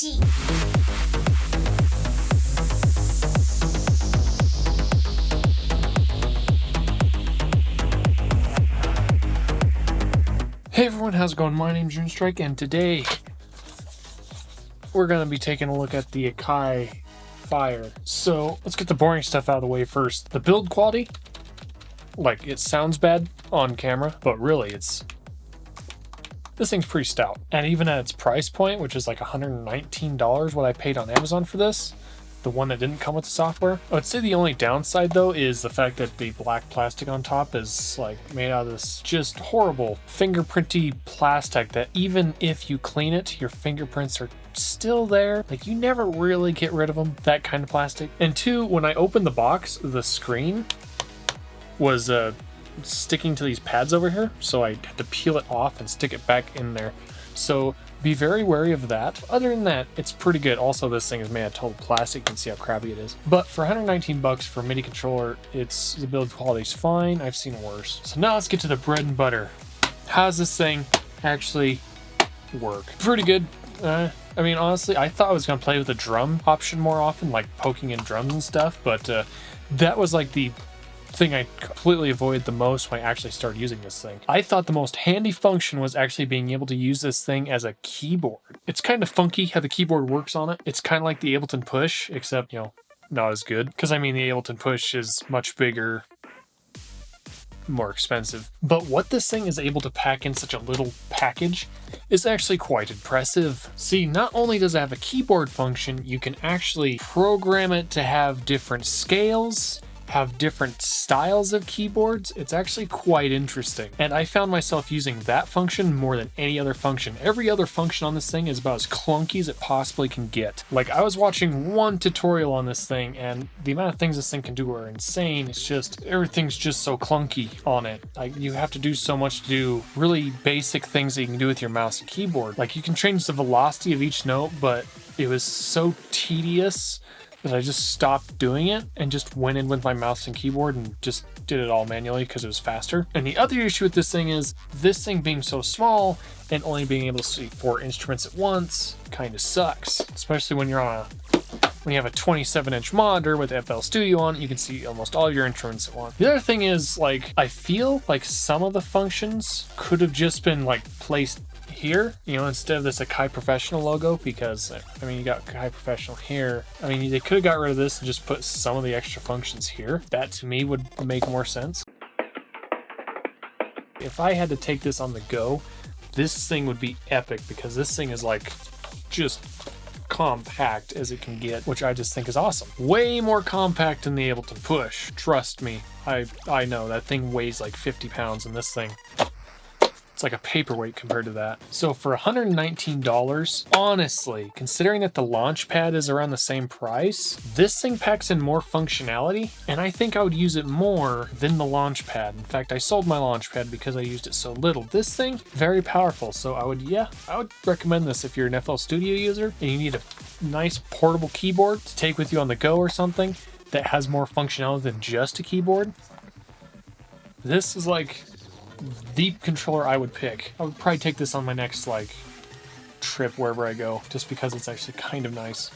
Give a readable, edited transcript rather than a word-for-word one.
Fingerprinty. Hey everyone, how's it going? My name's Strike, and today we're going to be taking a look at the AKAI Fire. So let's get the boring stuff out of the way first. The build quality, like, it sounds bad on camera, but really this thing's pretty stout. And even at its price point, which is like $119, what I paid on Amazon for this, the one that didn't come with the software. I would say the only downside though is the fact that the black plastic on top is like made out of this just horrible fingerprinty plastic that even if you clean it, your fingerprints are still there. Like, you never really get rid of them, that kind of plastic. And two, when I opened the box, the screen was sticking to these pads over here, so I had to peel it off and stick it back in there. So be very wary of that. Other than that, it's pretty good. Also, this thing is made of total plastic. You can see how crappy it is. But for 119 bucks for a MIDI controller, the build quality's fine. I've seen worse. So now let's get to the bread and butter. How does this thing actually work? Pretty good. I mean, honestly, I thought I was going to play with the drum option more often, like poking in drums and stuff, but that was like the thing I completely avoided the most when I actually started using this thing. I thought the most handy function was actually being able to use this thing as a keyboard. It's kind of funky how the keyboard works on it. It's kind of like the Ableton Push, except, you know, not as good. Because, I mean, the Ableton Push is much bigger, more expensive. But what this thing is able to pack in such a little package is actually quite impressive. See, not only does it have a keyboard function, you can actually program it to have different scales, have different styles of keyboards. It's actually quite interesting. And I found myself using that function more than any other function. Every other function on this thing is about as clunky as it possibly can get. Like, I was watching one tutorial on this thing, and the amount of things this thing can do are insane. It's just, everything's just so clunky on it. Like, you have to do so much to do really basic things that you can do with your mouse and keyboard. Like, you can change the velocity of each note, but it was so tedious that I just stopped doing it and just went in with my mouse and keyboard and just did it all manually because it was faster. And the other issue with this thing is this thing being so small and only being able to see 4 instruments at once kind of sucks, especially when you're on when you have a 27-inch monitor with FL Studio on it. You can see almost all your instruments at once. The other thing is, like, I feel like some of the functions could have just been like placed here, you know, instead of this AKAI Professional logo, because I mean, you got AKAI Professional here. I mean, they could have got rid of this and just put some of the extra functions here. That to me would make more sense. If I had to take this on the go, this thing would be epic, because this thing is like just compact as it can get, which I just think is awesome. Way more compact than the Ableton Push. Trust me, I know that thing weighs like 50 pounds, and this thing, it's like a paperweight compared to that. So for $119, honestly, considering that the launch pad is around the same price, this thing packs in more functionality, and I think I would use it more than the launch pad. In fact, I sold my launch pad because I used it so little. This thing, very powerful, so I would recommend this if you're an FL Studio user and you need a nice portable keyboard to take with you on the go or something that has more functionality than just a keyboard. This is like the controller I would pick. I would probably take this on my next, like, trip wherever I go, just because it's actually kind of nice.